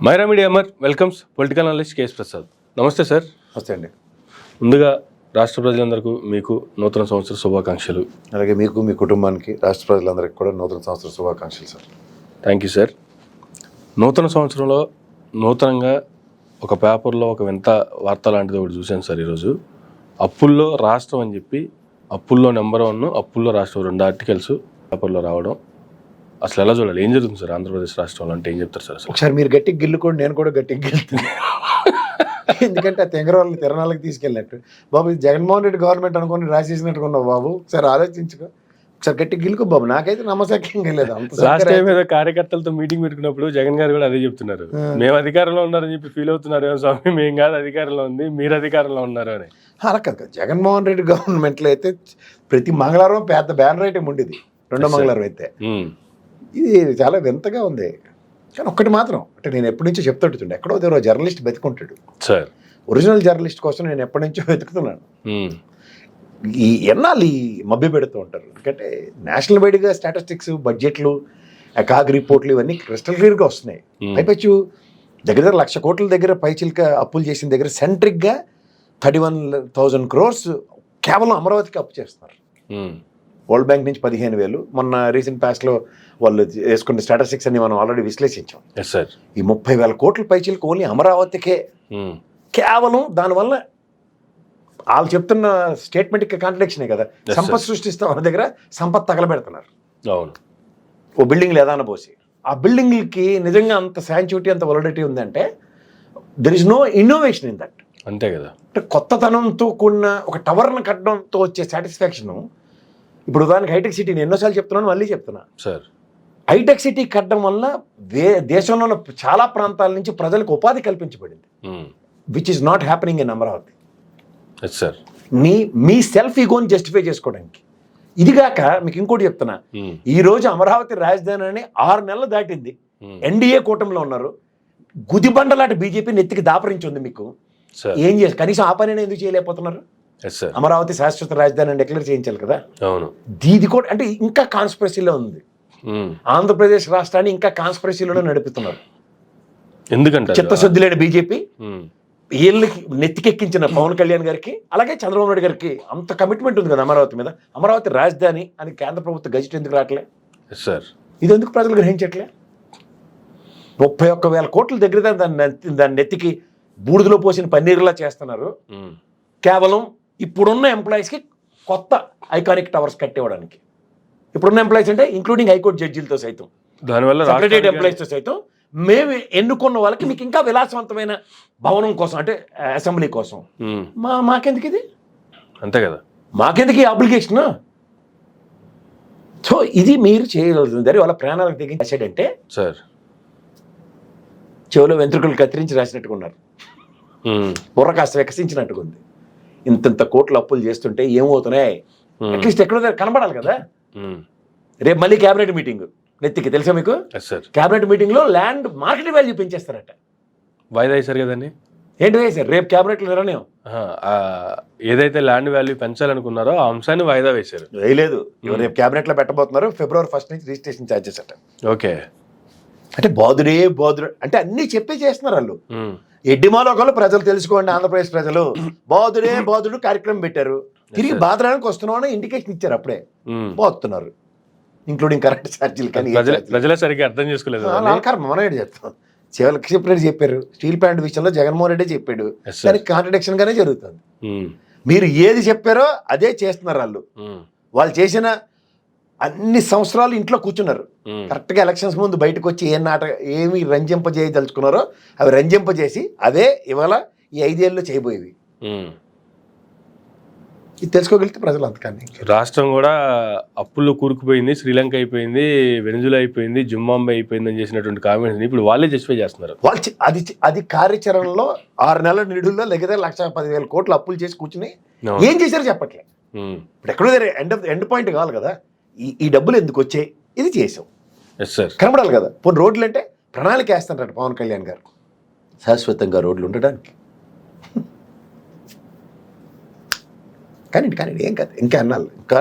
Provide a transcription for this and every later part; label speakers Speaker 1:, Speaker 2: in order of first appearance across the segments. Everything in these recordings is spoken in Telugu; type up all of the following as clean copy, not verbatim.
Speaker 1: Myra media Amar welcomes political analyst KS Prasad. నమస్తే సార్.
Speaker 2: నమస్తే అండి.
Speaker 1: ముందుగా రాష్ట్ర ప్రజలందరికీ మీకు నూతన సంవత్సర శుభాకాంక్షలు.
Speaker 2: అలాగే మీకు మీ కుటుంబానికి రాష్ట్ర ప్రజలందరికీ కూడా నూతన సంవత్సర శుభాకాంక్షలు సార్.
Speaker 1: Thank you sir. నూతన సంవత్సరంలో నూతనంగా ఒక పేపర్లో ఒక వింత వార్త లాంటిది ఒకటి చూశాను సార్ ఈరోజు. అప్పుల్లో రాష్ట్రం అని చెప్పి అప్పుల్లో నెంబర్ 1, అప్పుల్లో రాష్ట్రం 2 ఆర్టికల్స్ పేపర్లో రావడం అసలు ఎలా చూడాలి? ఏం జరుగుతుంది సార్ ఆంధ్రప్రదేశ్ రాష్ట్రంలో అంటే ఏం చెప్తారు సార్?
Speaker 2: ఒకసారి మీరు గట్టికి గిల్లుకోండి, నేను కూడా గట్టికి గిల్లుతాను. ఎందుకంటే ఆ తెంగరాళ్ళని తిరణాలకు తీసుకెళ్ళినట్టు బాబు ఇది జగన్మోహన్ రెడ్డి గవర్నమెంట్ అనుకుని రాసేసినట్టుకున్నావు బాబు. ఒకసారి ఆలోచించుకో, ఒకసారి గట్టి గిల్లుకో బాబు. నాకైతే నమ్మశక్యంగా లేదు.
Speaker 1: లాస్ట్ టైం ఏదో కార్యకర్తలతో మీటింగ్ పెట్టుకున్నప్పుడు జగన్ గారు కూడా అదే చెప్తున్నారు, మేము అధికారంలో ఉన్నారని చెప్పి ఫీల్ అవుతున్నారు స్వామి, మేము కాదు అధికారంలో ఉంది, మీరు అధికారంలో ఉన్నారు అని.
Speaker 2: అలా కాదు, జగన్మోహన్ రెడ్డి గవర్నమెంట్లో అయితే ప్రతి మంగళవారం పెద్ద బ్యానర్ ఐటమ్ ఉండేది. రెండో మంగళవారం అయితే ఇది చాలా వింతగా ఉంది. కానీ ఒక్కటి మాత్రం అంటే నేను ఎప్పటి నుంచో చెప్తుంటుండే, ఎక్కడో దగ్గర జర్నలిస్ట్ బతికుంటాడు
Speaker 1: సార్.
Speaker 2: ఒరిజినల్ జర్నలిస్ట్ కోసం నేను ఎప్పటి నుంచో వెతుకుతున్నాను. ఈ ఎన్నాళ్ళు ఈ మభ్య పెడుతూ ఉంటారు. ఎందుకంటే నేషనల్ వైడ్గా స్టాటిస్టిక్స్, బడ్జెట్లు, కాగ్ రిపోర్ట్లు ఇవన్నీ క్రిస్టల్ క్లియర్గా వస్తున్నాయి. పైపెచ్చు దగ్గర 1,00,000 కోట్ల దగ్గర పైచిల్క అప్పులు చేసిన దగ్గర సెంట్రిక్గా 31,000 crores కేవలం అమరావతికి అప్పు చేస్తున్నారు. వరల్డ్ బ్యాంక్ నుంచి 15,000. మొన్న రీసెంట్ పాస్ట్లో వాళ్ళు వేసుకున్న స్టాటిస్టిక్స్ అన్ని మనం ఆల్రెడీ విశ్లేషించాం.
Speaker 1: ఈ
Speaker 2: 30,000 కోట్ల పైచిల్కి ఓన్లీ అమరావతికే. కేవలం దానివల్ల వాళ్ళు చెప్తున్న స్టేట్మెంట్కి కాంట్రడిక్షనే కదా. సంపద సృష్టిస్తాం వాళ్ళ దగ్గర, సంపద తగలబెడుతున్నారు.
Speaker 1: అవును,
Speaker 2: ఓ బిల్డింగ్ లేదా పోసి ఆ బిల్డింగ్లకి నిజంగా అంత శాంచుటీ, అంత వాలిడిటీ ఉందంటే there is no innovation in that.
Speaker 1: అంతే కదా. అంటే
Speaker 2: కొత్తతనంతో కూడిన ఒక టవర్ను కట్టడంతో వచ్చే సాటిస్ఫాక్షను. ఇప్పుడు ఉదాహరణకి హైటెక్ సిటీని ఎన్నోసార్లు చెప్తున్నాను, మళ్ళీ చెప్తున్నా సార్. హైటెక్ సిటీ కట్టడం వల్ల దేశంలో ఉన్న చాలా ప్రాంతాల నుంచి ప్రజలకు ఉపాధి కల్పించబడింది, which is not happening in Amaravati.
Speaker 1: Sir
Speaker 2: మీ సెల్ఫ్ ఈగోని జస్టిఫై చేసుకోవడానికి. ఇదిగాక మీకు ఇంకోటి చెప్తున్నా, ఈ రోజు అమరావతి రాజధాని అని 6 నెలలు దాటింది. ఎన్డీఏ కూటమిలో ఉన్నారు. గుదిబండలాంటి బీజేపీ నెత్తికి దాపరించింది. మీకు ఏం చేసి కనీసం ఆ పని ఎందుకు చేయలేకపోతున్నారు? అమరావతి శాశ్వత రాజధాని అని డిక్లేర్ చేయించాలి కదా.
Speaker 1: అవును,
Speaker 2: దీది కూడా అంటే ఇంకా కాన్స్పిరసీలో ఉంది. ఆంధ్రప్రదేశ్ రాష్ట్రాన్ని ఇంకా కాన్స్పిరసీలోనే నడుపుతున్నారు.
Speaker 1: ఎందుకంటే
Speaker 2: చిత్తశుద్ధి లేని బీజేపీ వీళ్ళకి నెత్తికెక్కించిన పవన్ కళ్యాణ్ గారికి, అలాగే చంద్రబాబు నాయుడు గారికి అంత కమిట్మెంట్ ఉంది కదా అమరావతి మీద. అమరావతి రాజధాని అని కేంద్ర ప్రభుత్వ గజెట్ ఎందుకు రావట్లే
Speaker 1: సార్?
Speaker 2: ఇది ఎందుకు ప్రజలు గ్రహించట్లే? 31,000 కోట్ల దగ్గర దాని నెత్తికి బూడిదలో పోసిన పన్నీరులా చేస్తున్నారు. కేవలం ఇప్పుడున్న ఎంప్లాయీస్కి కొత్త ఐకానిక్ టవర్స్ కట్టివ్వడానికి. ఇప్పుడున్న ఎంప్లాయీస్ అంటే ఇంక్లూడింగ్ హైకోర్టు జడ్జీలతో సైతం,
Speaker 1: దానివల్ల
Speaker 2: సెక్రటరీ ఎంప్లాయీస్తో సైతం మేము ఎన్నుకున్న వాళ్ళకి మీకు ఇంకా విలాసవంతమైన భవనం కోసం అంటే అసెంబ్లీ కోసం మాకెందుకు ఇది?
Speaker 1: అంతే కదా,
Speaker 2: మాకెందుకు ఈ అప్లికేషన్? సో ఇది మీరు చేయగలుగుతుంది. వాళ్ళ ప్రాణాలకు తెగించాడంటే సార్ చెవులో వెంట్రుకలు కత్తిరించి రాసినట్టుకున్నారు, బుర్ర కాస్త వికసించినట్టుగా ఉంది. ఇంత కోట్ల అప్పులు చేస్తుంటే ఏమవుతున్నాయి? అట్లీస్ట్ ఎక్కడో కనబడాలి కదా. రేపు మళ్ళీ క్యాబినెట్ మీటింగ్ నెత్తికి తెలుసా మీకు? క్యాబినెట్ మీటింగ్లో ల్యాండ్ మార్కెట్ వాల్యూ పెంచేస్తారట.
Speaker 1: వాయిదా వేశారు కదండి.
Speaker 2: ఏంటి వేశారు? రేపు క్యాబినెట్లో నిర్ణయం.
Speaker 1: ఏదైతే ల్యాండ్ వాల్యూ పెంచాలనుకున్నారో ఆ అంశాన్ని వాయిదా వేశారు.
Speaker 2: వేయలేదు, రేపు క్యాబినెట్లో పెట్టబోతున్నారు. February 1 నుంచి రిజిస్ట్రేషన్ ఛార్జెస్ అట.
Speaker 1: ఓకే,
Speaker 2: అంటే బాదుడే అంటే అన్నీ చెప్పే చేస్తున్నారు వాళ్ళు. ఎడ్డిమాలోకలు ప్రజలు తెలుసుకోండి, ఆంధ్రప్రదేశ్ ప్రజలు బాదుడు కార్యక్రమం పెట్టారు. తిరిగి బాధడానికి వస్తున్నామని ఇండికేషన్ ఇచ్చారు. అప్పుడే బాగుతున్నారు, ఇంక్లూడింగ్ కరెంట్ ఛార్జీలు. కానీ
Speaker 1: ప్రజలే సరిగ్గా అర్థం చేసుకోలేదు.
Speaker 2: మనం ఏంటి చెప్తాం, చివరికి చెప్పినట్టు చెప్పారు. స్టీల్ ప్లాంట్ విషయంలో జగన్మోహన్ రెడ్డి చెప్పాడు, కానీ కాంట్రడిక్షన్ గానే జరుగుతుంది. మీరు ఏది చెప్పారో అదే చేస్తున్నారు వాళ్ళు. వాళ్ళు చేసిన అన్ని సంవత్సరాలు ఇంట్లో కూర్చున్నారు. కరెక్ట్గా ఎలక్షన్స్ ముందు బయటకు వచ్చి ఏమి రంజింపజేయదలుచుకున్నారో అవి రంజింపజేసి అదే ఇవాళ ఈ 5 ఏళ్ళలో చేయబోయేవి. ఇది తెలుసుకోగలిగితే ప్రజలు అంతకని.
Speaker 1: రాష్ట్రం కూడా అప్పుల్లో కూరుకుపోయింది, శ్రీలంక అయిపోయింది, వెనిజులా అయిపోయింది, జింబాబ్వే అయిపోయింది అని చేసినటువంటి కామెంట్స్ ఇప్పుడు వాళ్ళే జస్టిఫై చేస్తున్నారు.
Speaker 2: వాళ్ళు అది కార్యాచరణలో 6 నెలల నిడుల్లో లేకపోతే 1,10,000 కోట్లు అప్పులు చేసి కూర్చుని ఏం చేశారో చెప్పట్లే. ఇప్పుడు ఎక్కడో ఎండ్ పాయింట్ కావాలి కదా. ఈ డబ్బులు ఎందుకు వచ్చాయి, ఇది చేసాం కనబడాలి కదా. పోనీ రోడ్లు అంటే ప్రణాళిక వేస్తారట పవన్ కళ్యాణ్ గారు, శాశ్వతంగా రోడ్లు ఉండడానికి. కానీ ఏం కాదు, ఇంకా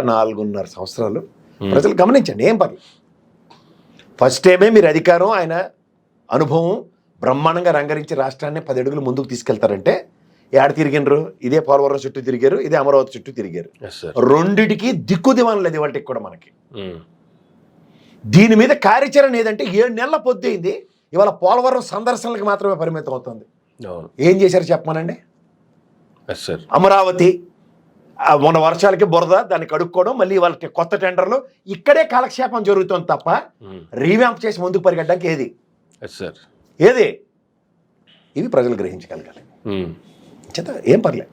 Speaker 2: 4.5 సంవత్సరాలు ప్రజలు గమనించండి, ఏం పర్లేదు. ఫస్ట్ టైమే మీరు అధికారం, ఆయన అనుభవం, బ్రహ్మాండంగా రంగరించి రాష్ట్రాన్ని 10 అడుగులు ముందుకు తీసుకెళ్తారంటే ఏడ తిరిగినరు, ఇదే పోలవరం చుట్టూ తిరిగారు, ఇదే అమరావతి చుట్టూ తిరిగారు. రెండిటికి దిక్కు దివానం లేదు ఇవాళకి కూడా మనకి. దీని మీద కార్యాచరణ ఏదంటే 7 నెలల పొద్దయింది, ఇవాళ పోలవరం సందర్శనలకు మాత్రమే పరిమితం అవుతుంది. ఏం చేశారు చెప్పమనండి. అమరావతి మొన్న వర్షాలకి బురద, దాన్ని కడుక్కోవడం, మళ్ళీ వాళ్ళకి కొత్త టెండర్లు, ఇక్కడే కాలక్షేపం జరుగుతుంది తప్ప రీవ్యాంప్ చేసి ముందుకు పరిగెట్టడానికి ఏది ఇవి ప్రజలు గ్రహించగలగాలి. చేత ఏం పర్లేదు.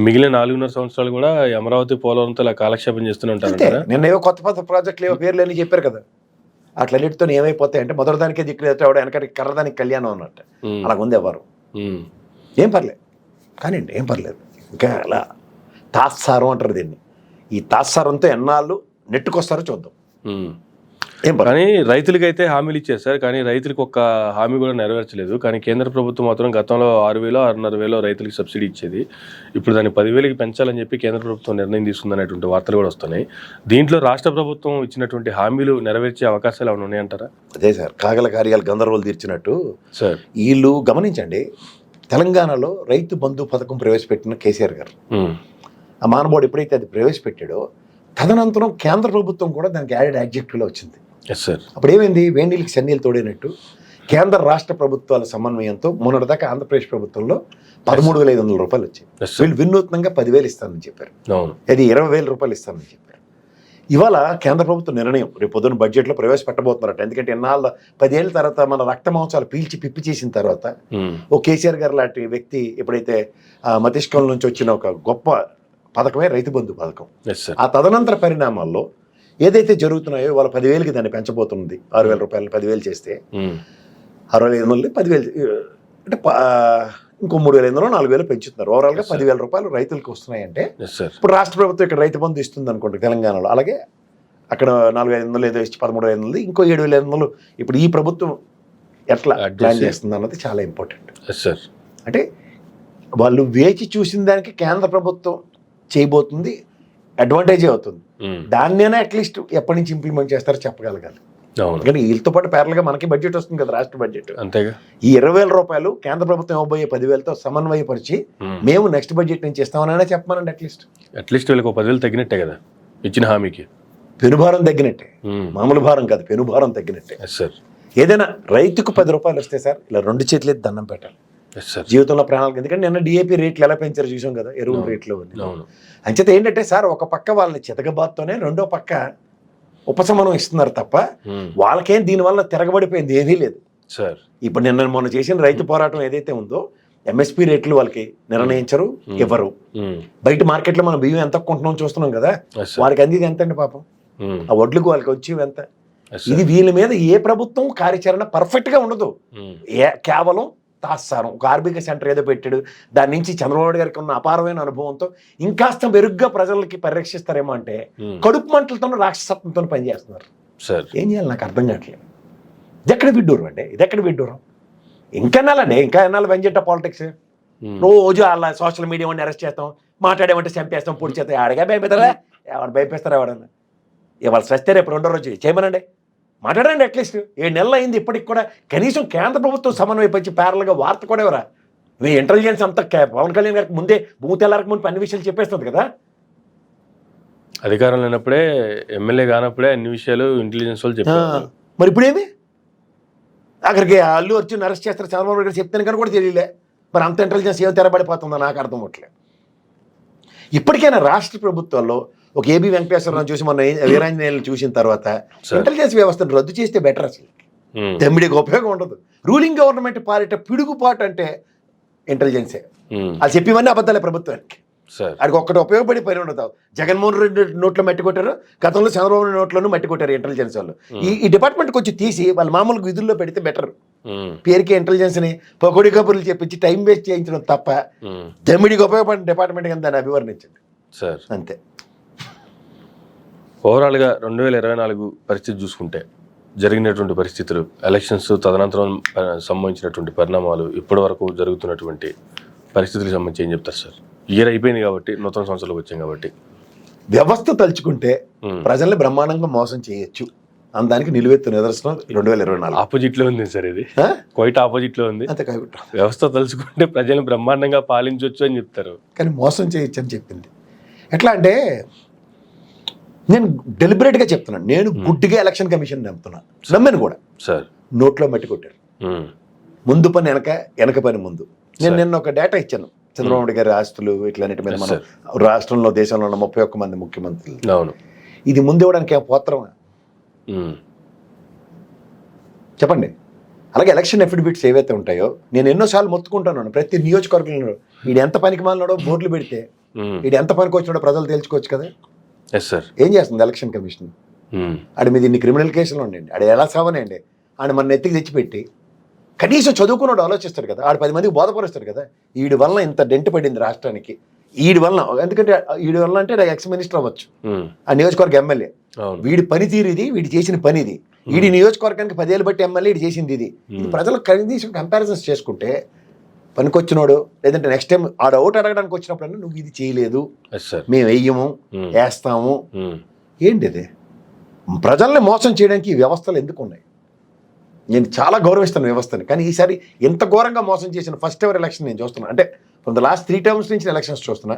Speaker 1: మిగిలిన 4.5 సంవత్సరాలు కూడా అమరావతి పోలవరంతో ఇలా కాలక్షేపం చేస్తూనే ఉంటారు.
Speaker 2: నిన్న ఏవో కొత్త ప్రాజెక్టులు ఏవో పేర్లు అని చెప్పారు కదా, అట్లన్నిటితో ఏమైపోతాయి అంటే మొదటి దానికే దిక్కులు వెనకటి కర్రదానికి కళ్యాణం అన్నట్టు అలాగుంది ఎవరు. ఏం పర్లేదు కానీ ఏం పర్లేదు. ఇంకా అలా తాత్సారం అంటారు దీన్ని. ఈ తాత్సారంతో ఎన్నాళ్ళు నెట్టుకొస్తారో చూద్దాం.
Speaker 1: కానీ రైతులకైతే హామీలు ఇచ్చారు సార్, కానీ రైతులకు ఒక్క హామీ కూడా నెరవేర్చలేదు. కానీ కేంద్ర ప్రభుత్వం మాత్రం గతంలో 6,000 6,500 రైతులకు సబ్సిడీ ఇచ్చేది, ఇప్పుడు దాన్ని 10,000కి పెంచాలని చెప్పి కేంద్ర ప్రభుత్వం నిర్ణయం తీసుకుందనేటువంటి వార్తలు కూడా వస్తున్నాయి. దీంట్లో రాష్ట్ర ప్రభుత్వం ఇచ్చినటువంటి హామీలు నెరవేర్చే అవకాశాలు ఏమైనా ఉన్నాయంటారా?
Speaker 2: అదే సార్, కాగల కార్యాలు గందరగోళం తీర్చినట్టు
Speaker 1: సార్.
Speaker 2: వీళ్ళు గమనించండి, తెలంగాణలో రైతు బంధు పథకం ప్రవేశపెట్టిన కేసీఆర్ గారు, ఆ మానవుడు ఎప్పుడైతే అది ప్రవేశపెట్టాడో తదనంతరం కేంద్ర ప్రభుత్వం కూడా దానికి యాడెడ్ యాడ్జెక్టివ్లో వచ్చింది. అప్పుడు ఏమైంది, వేణీళ్ళకి సన్నీళ్ళు తోడైనట్టు కేంద్ర రాష్ట్ర ప్రభుత్వాల సమన్వయంతో మొన్నటిదాకా ఆంధ్రప్రదేశ్ ప్రభుత్వంలో 13,500 రూపాయలు వచ్చాయి. వీళ్ళు వినూత్నంగా 10,000 ఇస్తానని చెప్పారు, అది 20,000 రూపాయలు ఇస్తానని చెప్పారు. ఇవాళ కేంద్ర ప్రభుత్వ నిర్ణయం రేపు పొద్దున్న బడ్జెట్లో ప్రవేశపెట్టబోతున్నారట. ఎందుకంటే ఎన్నాళ్ళ 10 ఏళ్ళ తర్వాత మన రక్త మాంసాలు పీల్చి పిప్పి చేసిన తర్వాత ఓ కేసీఆర్ గారు లాంటి వ్యక్తి ఎప్పుడైతే మతిష్కం నుంచి వచ్చిన ఒక గొప్ప పథకమే రైతు బంధు పథకం. ఆ తదనంతర పరిణామాల్లో ఏదైతే జరుగుతున్నాయో వాళ్ళ 10,000కి దాన్ని పెంచబోతుంది. 6,000 రూపాయలు 10,000 చేస్తే 65,000 10,000 అంటే ఇంకో 3,500 4,000 పెంచుతున్నారు. ఓవరాల్గా 10,000 రూపాయలు రైతులకు వస్తున్నాయంటే ఇప్పుడు రాష్ట్ర ప్రభుత్వం ఇక్కడ రైతు బంధు ఇస్తుంది అనుకోండి తెలంగాణలో, అలాగే అక్కడ 4,500 ఏదో ఇచ్చి 13,500, ఇంకో 7,500 ఇప్పుడు ఈ ప్రభుత్వం ఎట్లా ప్లాన్ చేస్తుంది అన్నది చాలా ఇంపార్టెంట్. అంటే వాళ్ళు వేచి చూసిన దానికి కేంద్ర ప్రభుత్వం చేయబోతుంది అడ్వాంటేజే అవుతుంది. దాన్నైనా అట్లీస్ట్ ఎప్పటి నుంచి ఇంప్లిమెంట్ చేస్తారో చెప్పగలగాలి. కానీ వీళ్ళతో పాటు పేర్లుగా మనకి బడ్జెట్ వస్తుంది కదా, రాష్ట్ర బడ్జెట్.
Speaker 1: అంతేగా
Speaker 2: ఈ 20,000 రూపాయలు కేంద్ర ప్రభుత్వం ఇవ్వబోయే 10,000తో సమన్వయపరిచి మేము నెక్స్ట్ బడ్జెట్ నుంచి ఇస్తామని చెప్పమనండి. అట్లీస్ట్
Speaker 1: వీళ్ళకి 10,000 తగ్గినట్టే కదా ఇచ్చిన హామీకి.
Speaker 2: పెనుభారం తగ్గినట్టే, మామూలు భారం కాదు, పెనుభారం తగ్గినట్టే. ఏదైనా రైతుకు 10 రూపాయలు వస్తే సార్ ఇలా 2 చేతులు ఎత్తి దండం పెట్టాలి జీవితంలో ప్రాణాలకు. ఎందుకంటే నిన్న డిఏపి రేట్లు ఎలా పెంచారు చూసాం కదా, ఎరువుల రేట్లు. అంచేత ఏంటంటే సార్, ఒక పక్క వాళ్ళని చితకబాత్తోనే రెండో పక్క ఉపశమనం ఇస్తున్నారు తప్ప వాళ్ళకేం దీనివల్ల తిరగబడిపోయింది ఏమీ లేదు
Speaker 1: సార్.
Speaker 2: ఇప్పుడు నిన్న మొన్న చేసిన రైతు పోరాటం ఏదైతే ఉందో ఎంఎస్పీ రేట్లు వాళ్ళకి నిర్ణయించరు, ఇవ్వరు. బయట మార్కెట్లో మనం బియ్యం ఎంత కొంటున్నాం చూస్తున్నాం కదా, వారికి అందిది ఎంత అండి పాపం, ఆ వడ్లకు వాళ్ళకి వచ్చేవి ఎంత. ఇది వీళ్ళ మీద ఏ ప్రభుత్వం కార్యాచరణ పర్ఫెక్ట్ గా ఉండదు, కేవలం తాత్సారం. ఒక ఆర్బీకే సెంటర్ ఏదో పెట్టాడు, దాని నుంచి చంద్రబాబు గారికి ఉన్న అపారమైన అనుభవంతో ఇంకాస్త మెరుగ్గా ప్రజలకి పరిరక్షిస్తారేమో అంటే కడుపు మంటలతో రాక్షసత్వంతో పనిచేస్తున్నారు. ఏం చేయాలి నాకు అర్థం కావట్లేదు. ఇది ఎక్కడ విడ్డూరం అంటే, ఇది ఎక్కడ విడ్డూరం. ఇంకా ఎన్నాళ్ళు పనిచేట పాలిటిక్స్. రోజు అలా సోషల్ మీడియా వాడిని అరెస్ట్ చేస్తాం, మాట్లాడేమంటే చంపేస్తాం, పొడి చేస్తాం. ఆడగా భయపెడతారా, ఎవరు భయపేస్తారా ఎవడన్నా. ఇవాళ సస్తే రేపు 2వ రోజు చేయమనండి, మాట్లాడండి. అట్లీస్ట్ 7 నెలలు అయింది, ఇప్పటికి కూడా కనీసం కేంద్ర ప్రభుత్వం సమన్వయపరిచి ప్యారల్గా వార్త కూడా ఎవరా. మీ ఇంటెలిజెన్స్ అంతా పవన్ కళ్యాణ్ గారికి ముందే భూమి తెల్లారికి ముందు అన్ని విషయాలు చెప్పేస్తుంది కదా.
Speaker 1: అధికారం లేనప్పుడే, ఎమ్మెల్యే కానప్పుడే అన్ని విషయాలు ఇంటెలిజెన్స్ వాళ్ళు చెప్పారు.
Speaker 2: మరి ఇప్పుడేమి అక్కడికి అల్లు అర్జున్ అరెస్ట్ చేస్తారు, చంద్రబాబు గారు చెప్తాను కానీ కూడా తెలియలే. మరి అంత ఇంటెలిజెన్స్ ఏం తెరబడిపోతుందో నాకు అర్థం అవ్వట్లేదు. ఇప్పటికైనా రాష్ట్ర ప్రభుత్వాల్లో ఒక ఏబి వెంకటేశ్వరరావు చూసి మొన్న వీరాంజనేయులు చూసిన తర్వాత ఇంటెలిజెన్స్ వ్యవస్థను రద్దు చేస్తే బెటర్. అసలు దమ్మిడికి ఉపయోగం ఉండదు. రూలింగ్ గవర్నమెంట్ పాలిట పిడుగుపాటు అంటే ఇంటెలిజెన్సే. అది చెప్పివన్నీ అబద్ధాలే ప్రభుత్వానికి. అడికి ఒక్కటి ఉపయోగపడి పని ఉండదు. జగన్మోహన్ రెడ్డి నోట్లో మట్టి కొట్టారు, గతంలో చంద్రబాబు నోట్లోనూ మట్టి కొట్టారు ఇంటెలిజెన్స్ వాళ్ళు. ఈ డిపార్ట్మెంట్ కొంచెం తీసి వాళ్ళ మామూలు విధుల్లో పెడితే బెటర్. పేరుకి ఇంటెలిజెన్స్ ని పొగడి కబుర్లు చెప్పించి టైం వేస్ట్ చేయించడం తప్ప దమ్మిడికి ఉపయోగపడిన డిపార్ట్మెంట్ కింద దాన్ని అభివర్ణించండి సార్, అంతే.
Speaker 1: ఓవరాల్గా 2024 పరిస్థితి చూసుకుంటే జరిగినటువంటి పరిస్థితులు, ఎలక్షన్స్ తదనంతరం సంబంధించినటువంటి పరిణామాలు, ఇప్పటి వరకు జరుగుతున్నటువంటి పరిస్థితులకు సంబంధించి ఏం చెప్తారు సార్? ఇయర్ అయిపోయింది కాబట్టి, నూతన సంవత్సరాలకు వచ్చాం కాబట్టి
Speaker 2: వ్యవస్థ తలుచుకుంటే ప్రజల్ని బ్రహ్మాండంగా మోసం చేయొచ్చు. అందానికి నిలువెత్తు నిదర్శనం 2024.
Speaker 1: ఆపోజిట్లో ఉంది సార్, ఇది క్వైట్ ఆపోజిట్లో ఉంది.
Speaker 2: అంతే కాబట్టి
Speaker 1: వ్యవస్థ తలుచుకుంటే ప్రజలను బ్రహ్మాండంగా పాలించవచ్చు అని చెప్తారు,
Speaker 2: కానీ మోసం చేయొచ్చు అని చెప్పింది. ఎట్లా అంటే నేను డెలిబరేట్గా చెప్తున్నాను, నేను గుడ్డిగా ఎలక్షన్ కమిషన్ నమ్మాను కూడా.
Speaker 1: సార్
Speaker 2: నోట్లో మట్టి కొట్టారు, ముందు పని వెనక పని ముందు. నేను నిన్న ఒక డేటా ఇచ్చాను, చంద్రబాబు నాయుడు గారి ఆస్తులు ఇట్లన్నిటి మీద మనం రాష్ట్రంలో దేశంలో ఉన్న 31 మంది ముఖ్యమంత్రులు.
Speaker 1: అవును,
Speaker 2: ఇది ముందు ఇవ్వడానికి ఏం పోత్రమా చెప్పండి. అలాగే ఎలక్షన్ ఎఫిడవిట్స్ ఏవైతే ఉంటాయో నేను ఎన్నోసార్లు మొత్తుకుంటున్నాను, ప్రతి నియోజకవర్గంలో వీడు ఎంత పనికి మాలినాడో బోర్డులు పెడితే వీడు ఎంత పనికి వచ్చినాడో ప్రజలు తేల్చుకోవచ్చు కదా. ఏం చేస్తుంది ఎలక్షన్ కమిషన్? ఆడి మీద ఇన్ని క్రిమినల్ కేసులు ఉండండి, ఆడ ఎలా సావనండి, ఆడ మన నెత్తికి తెచ్చిపెట్టి కనీసం చదువుకున్నాడు ఆలోచిస్తాడు కదా, ఆడు 10 మందికి బోధపరుస్తాడు కదా. వీడి వల్ల ఇంత డెంట్ పడింది రాష్ట్రానికి, వీడి వల్ల. ఎందుకంటే వీడి వల్ల అంటే ఎక్స్ మినిస్టర్ అవ్వచ్చు, ఆ నియోజకవర్గ ఎమ్మెల్యే. వీడి పనితీరు ఇది, వీడి చేసిన పని ఇది. వీడి నియోజకవర్గానికి 10 ఏళ్ళు బట్టి ఎమ్మెల్యే వీడు చేసింది ఇది. ఇది ప్రజలకు కనీసం కంపారిజన్స్ చేసుకుంటే పనికొచ్చినోడు, లేదంటే నెక్స్ట్ టైం ఆడ ఓటు అడగడానికి వచ్చినప్పుడు నువ్వు ఇది చేయలేదు, మేము వెయ్యము వేస్తాము. ఏంటిది? ప్రజల్ని మోసం చేయడానికి ఈ వ్యవస్థలు ఎందుకు ఉన్నాయి? నేను చాలా గౌరవిస్తాను వ్యవస్థని, కానీ ఈసారి ఎంత ఘోరంగా మోసం చేసిన ఫస్ట్ ఎవర్ ఎలక్షన్ నేను చూస్తున్నాను. అంటే ఫ్రమ్ ద లాస్ట్ 3 టర్మ్స్ నుంచి ఎలక్షన్స్ చూస్తున్నా.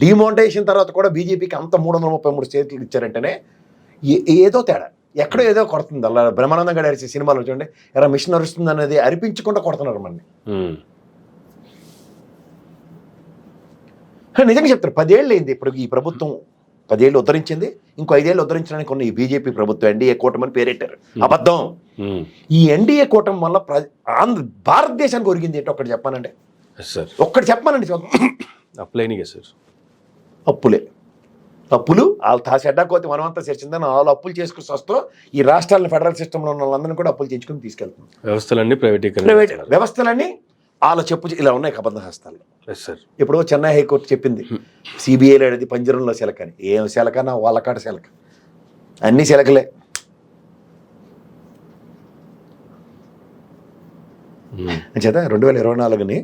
Speaker 2: డిమానిటైజేషన్ తర్వాత కూడా బీజేపీకి అంత 333 సీట్లు ఇచ్చారంటేనే ఏదో తేడా, ఎక్కడో ఏదో కొడుతుంది. అలా బ్రహ్మానందం గారు అరిచే సినిమాలో చూడండి, ఎలా మిషన్ అరుస్తుంది అనేది అరిపించకుండా కొడుతున్నారు మనని. నిజంగా చెప్తారు, 10 ఏళ్ళు అయింది ఇప్పుడు ఈ ప్రభుత్వం, 10 ఏళ్ళు ఉద్ధరించింది, ఇంకో 5 ఏళ్ళు ఉద్ధరించడానికి ఉన్న ఈ బీజేపీ ప్రభుత్వం ఎన్డీఏ కూటమి అని పేరెట్టారు. అబద్ధం. ఈ ఎన్డీఏ కూటమి వల్ల భారతదేశానికి ఒరిగింది ఏంటో ఒకటి చెప్పానండి, ఒక్కటి చెప్పానండి. అప్పులే, అప్పులు వాళ్ళు చెడ్డకోతే మనమంతా చేర్చిందని వాళ్ళు అప్పులు చేసుకుని వస్తూ ఈ రాష్ట్రాలను ఫెడరల్ సిస్టంలో ఉన్న వాళ్ళందరినీ కూడా అప్పులు చేయించుకుని తీసుకెళ్తున్నాం. ప్రైవేట్ వ్యవస్థలన్నీ వాళ్ళ చెప్పు ఇలా ఉన్నాయి కబంధ హస్తాలు. ఇప్పుడు చెన్నై హైకోర్టు చెప్పింది సిబిఐలో అనేది పంజరంలో శిలక అని. ఏం శిలక? నా వాళ్ళకాడ శిలక, అన్ని శిలకలే. చేత 2024ని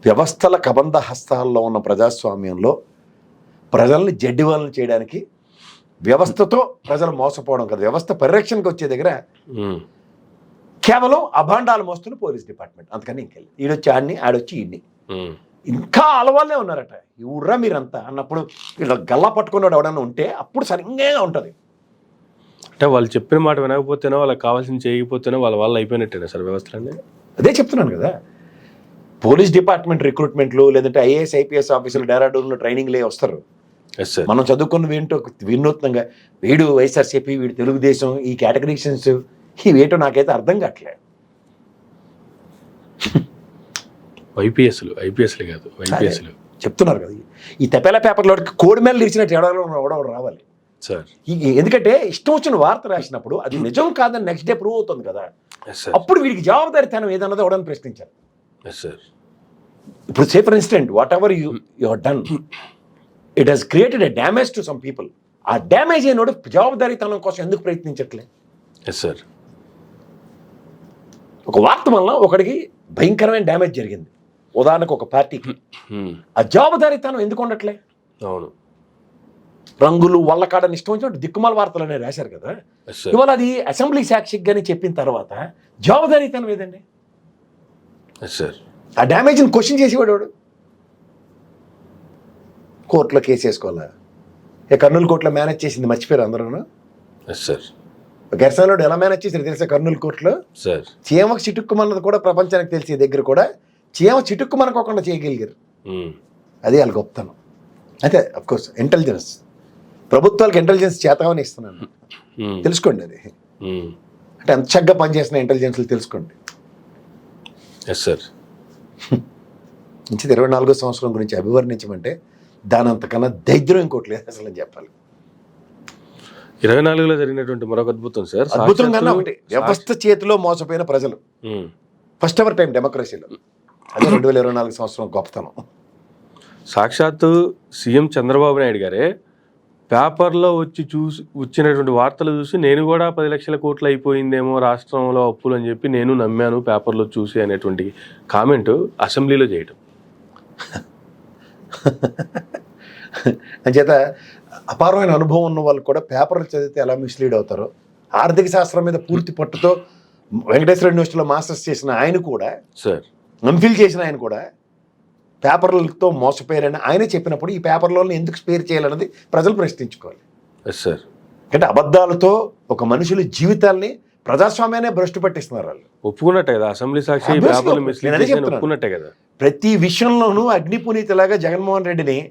Speaker 2: వ్యవస్థల కబంధ హస్తాల్లో ఉన్న ప్రజాస్వామ్యంలో ప్రజల్ని జడ్డివాళ్ళని చేయడానికి వ్యవస్థతో ప్రజలు మోసపోవడం కదా, వ్యవస్థ పరిరక్షణకు వచ్చే దగ్గర కేవలం అభాండాలు మోస్తున్న పోలీస్ డిపార్ట్మెంట్. అందుకని ఇంకెళ్ళి ఈడొచ్చి ఆడిని, ఆడొచ్చి ఈడ్ని, ఇంకా అలవాళ్ళే ఉన్నారట. ఊర్రా మీరంతా అన్నప్పుడు ఇలా గల్లా పట్టుకున్నాడు ఎవడన్నా ఉంటే అప్పుడు సరిగ్గా ఉంటుంది.
Speaker 1: అంటే వాళ్ళు చెప్పిన మాట వినకపోతేనో, వాళ్ళకి కావాల్సింది చేయకపోతేనో వాళ్ళ వాళ్ళు అయిపోయినట్టేనా సార్ వ్యవస్థలన్నీ?
Speaker 2: అదే చెప్తున్నాను కదా, పోలీస్ డిపార్ట్మెంట్ రిక్రూట్మెంట్లు లేదంటే ఐఏఎస్ ఐపీఎస్ ఆఫీసర్లు డెహ్రాడూన్లో ట్రైనింగ్లే వస్తారు. మనం చదువుకున్నది ఏంటో వినూత్నంగా, వీడు వైఎస్ఆర్సీపీ, వీడు తెలుగుదేశం, ఈ కేటగరీషన్స్ ఇవేంటో నాకైతే అర్థం కావట్లే.
Speaker 1: ఐపీఎస్లు కాదు, ఐపీఎస్లు
Speaker 2: చెప్తున్నారు కదా. ఈ తెపేల పేపర్లో కోడి మేళ ఇచ్చినట్టు ఎవడో రావాలి
Speaker 1: సార్.
Speaker 2: ఎందుకంటే ఇష్టం వచ్చిన వార్త రాసినప్పుడు అది నిజం కాదని నెక్స్ట్ డే ప్రూవ్ అవుతుంది కదా, అప్పుడు వీడికి జవాబుదారితనం ఏదన్నదో ఎవడని ప్రశ్నించారు. ఇప్పుడు say for instant whatever you have done, it has created a damage to some people. ఆ డ్యామేజ్ అయినోడు జవాబుదారీతనం కోసం ఎందుకు ప్రయత్నించట్లే?
Speaker 1: సార్,
Speaker 2: ఒక వార్త వల్ల ఒకడికి భయంకరమైన డ్యామేజ్ జరిగింది, ఉదాహరణకు ఒక పార్టీకి, ఆ జవాబుదారీతనం ఎందుకు ఉండట్లే?
Speaker 1: అవును,
Speaker 2: రంగులు వల్లకాడని ఇష్టం వచ్చినట్టు దిక్కుమాల వార్తలు అనేవి రాశారు కదా. ఇవాళ అది అసెంబ్లీ సాక్షిగానే చెప్పిన తర్వాత జవాబుదారీతనం ఏదండి? ఆ డ్యామేజ్ని క్వశ్చన్ చేసేవాడు కోర్టులో కేసు వేసుకోవాలా? కర్నూలు కోర్టులో మేనేజ్ చేసింది మర్చిపోయారు అందరూ. గెర్సాలోడు ఎలా మేనేజ్ చేశారు తెలుసా కర్నూలు కోర్టులో? చీమకు చిటుక్కుమన్నది కూడా ప్రపంచానికి తెలిసే దగ్గర కూడా చీమ చిటుక్కుమనకోకుండా చేయగలిగారు. అదే వాళ్ళ గొప్పతనం. అయితే అఫ్కోర్స్ ఇంటెలిజెన్స్, ప్రభుత్వాలకు ఇంటెలిజెన్స్ చేతామని ఇస్తున్నాను, తెలుసుకోండి. అది అంటే ఎంత చక్కగా పనిచేసిన ఇంటెలిజెన్స్లు తెలుసుకోండి. నుంచి 24వ సంవత్సరం గురించి అభివర్ణించమంటే దాని అంతకన్నా దైద్యం ఇంకోటి లేదు అసలు అని చెప్పాలి.
Speaker 1: 24లో జరిగినటువంటి మరొక అద్భుతం సార్,
Speaker 2: అద్భుతంగా ఒకటి, వ్యవస్థ చేతిలో మోసపోయిన ప్రజలు, ఫస్ట్ ఎవర్ టైం డెమోక్రసీలో. అదే 2024 సంవత్సరం గొప్పతనం.
Speaker 1: సాక్షాత్తు సీఎం చంద్రబాబు నాయుడు గారే పేపర్లో వచ్చినటువంటి వార్తలు చూసి నేను కూడా 10 లక్షల కోట్లు అయిపోయిందేమో రాష్ట్రంలో అప్పులు అని చెప్పి నేను నమ్మాను పేపర్లో చూసి అనేటువంటి కామెంట్ అసెంబ్లీలో చేయటం.
Speaker 2: అంచేత అపారమైన అనుభవం ఉన్న వాళ్ళు కూడా పేపర్లు చదివితే ఎలా మిస్లీడ్ అవుతారో ఆర్థిక శాస్త్రం మీద పూర్తి పట్టుతో వెంకటేశ్వర యూనివర్సిటీలో మాస్టర్స్ చేసిన ఆయన కూడా,
Speaker 1: సార్
Speaker 2: ఎంఫిల్ చేసిన ఆయన కూడా పేపర్లతో మోసపోయారని ఆయనే చెప్పినప్పుడు ఈ పేపర్లను ఎందుకు స్పేర్ చేయాలన్నది ప్రజలు ప్రశ్నించుకోవాలి.
Speaker 1: Yes sir.
Speaker 2: అంటే అబద్ధాలతో ఒక మనుషుల జీవితాల్ని, ప్రజాస్వామ్యాన్ని భ్రష్టు పట్టిస్తున్నారు వాళ్ళు.
Speaker 1: ఒప్పుకున్నట్టే కదా, అసెంబ్లీ సాక్షి
Speaker 2: Obviously,
Speaker 1: పేపర్లు మిస్లీడ్
Speaker 2: నేనే
Speaker 1: చేసి
Speaker 2: చెప్తున్నాను.
Speaker 1: ఒప్పుకున్నట్టే కదా.
Speaker 2: ప్రతి విషయంలోనూ అగ్నిపునీతిలాగా జగన్మోహన్ రెడ్డిని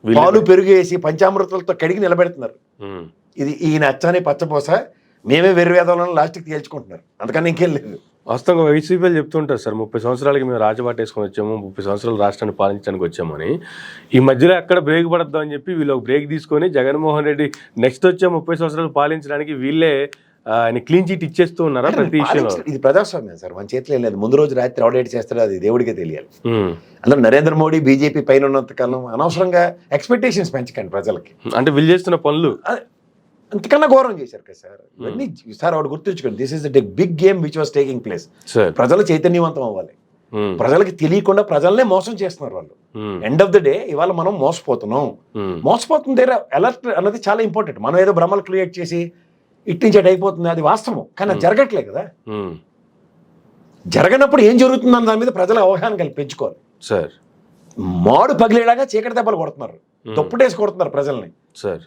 Speaker 1: వీళ్ళు-
Speaker 2: పాలు పెరుగు వేసి పంచామృతాలతో కడిగి నిలబెడుతున్నారు.
Speaker 1: ఉమ్.
Speaker 2: ఇది ఈయన అచ్చాని పచ్చపోస, మేమే వెర్రివేదాలను లాస్ట్కి తేల్చుకుంటున్నారు. అందుకని ఇంకేం లేదు.
Speaker 1: వాస్తవంగా వైసీపీలు చెప్తుంటారు సార్, 30 సంవత్సరాలకి మేము రాజబాట వేసుకొని వచ్చాము, 30 సంవత్సరాలు రాష్ట్రాన్ని పాలించడానికి వచ్చాము అని. ఈ మధ్యలో ఎక్కడ బ్రేక్ పడద్దాం అని చెప్పి వీళ్ళు ఒక బ్రేక్ తీసుకొని జగన్మోహన్ రెడ్డి నెక్స్ట్ వచ్చే 30 సంవత్సరాలు పాలించడానికి వీళ్ళే ఆయన క్లీన్ చీట్ ఇచ్చేస్తూ ఉన్నారా ప్రతి విషయంలో?
Speaker 2: ఇది ప్రజాస్వామ్యం సార్, మన చేతిలో ఏం లేదు. ముందు రోజు రాత్రి ఆడిట్ చేస్తారో అది దేవుడికే తెలియాలి.
Speaker 1: ఉమ్.
Speaker 2: అందులో నరేంద్ర మోడీ బీజేపీ పైన ఉన్నంతకాలం అనవసరంగా ఎక్స్పెక్టేషన్స్ పెంచకండి ప్రజలకి.
Speaker 1: అంటే వీళ్ళు చేస్తున్న పనులు
Speaker 2: అంతకన్నా ఘోరం చేశారు కదా సార్. ఇవన్నీ సార్ వాడు గుర్తుంచుకోండి, this is the big game which was taking place.
Speaker 1: Sir.
Speaker 2: ప్రజలు చైతన్యవంతం అవ్వాలి.
Speaker 1: ఉమ్.
Speaker 2: ప్రజలకి తెలియకుండా ప్రజల్నే మోసం చేస్తున్నారు వాళ్ళు.
Speaker 1: ఉమ్.
Speaker 2: ఎండ్ ఆఫ్ ద డే ఇవాళ మనం మోసపోతున్నాం.
Speaker 1: ఉమ్.
Speaker 2: మోసపోతుంది దగ్గర అలర్ట్ అన్నది చాలా ఇంపార్టెంట్. మనం ఏదో భ్రమలు క్రియేట్ చేసి ఇట్టించేట్ అయిపోతుంది, అది వాస్తవం. కానీ అది జరగట్లే కదా.
Speaker 1: ఉమ్.
Speaker 2: జరగనప్పుడు ఏం జరుగుతుందన్న దాని మీద ప్రజల అవగాహన కల్పించుకోవాలి.
Speaker 1: సార్.
Speaker 2: మాడు పగిలేలాగా చీకటి దెబ్బలు కొడుతున్నారు, దుప్పటేసి కొడుతున్నారు ప్రజల్ని.
Speaker 1: సార్.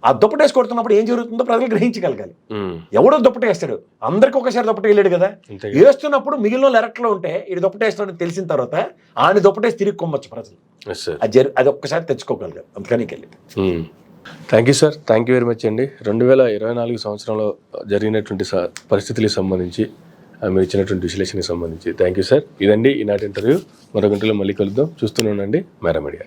Speaker 2: ఆ దుప్పటేసి కొడుతున్నప్పుడు ఏం జరుగుతుందో ప్రజలు గ్రహించగలగాలి.
Speaker 1: ఉమ్.
Speaker 2: ఎవడో దుప్పటేస్తాడు, అందరికి ఒకసారి దుప్పట వేయలేడు కదా.
Speaker 1: అంతే.
Speaker 2: వేస్తున్నప్పుడు మిగిలిన ఎరట్లో ఉంటే ఇది దుప్పటేస్తాడని తెలిసిన తర్వాత ఆయన దుప్పటేసి తిరిగి కొమ్మచ్చు ప్రజలు.
Speaker 1: Yes sir.
Speaker 2: అది ఒక్కసారి తెచ్చుకోగలగాలి. అందుకని వెళ్ళి
Speaker 1: thank you sir, thank you very much అండి. 2024 సంవత్సరంలో జరిగినటువంటి పరిస్థితులకు సంబంధించి మీరు ఇచ్చినటువంటి విశ్లేషణకి సంబంధించి థ్యాంక్ యూ సార్. ఇదండి ఈనాటి ఇంటర్వ్యూ. మరో గంటలో మళ్ళీ కలుద్దాం. చూస్తూనే ఉండండి మేరా మీడియా.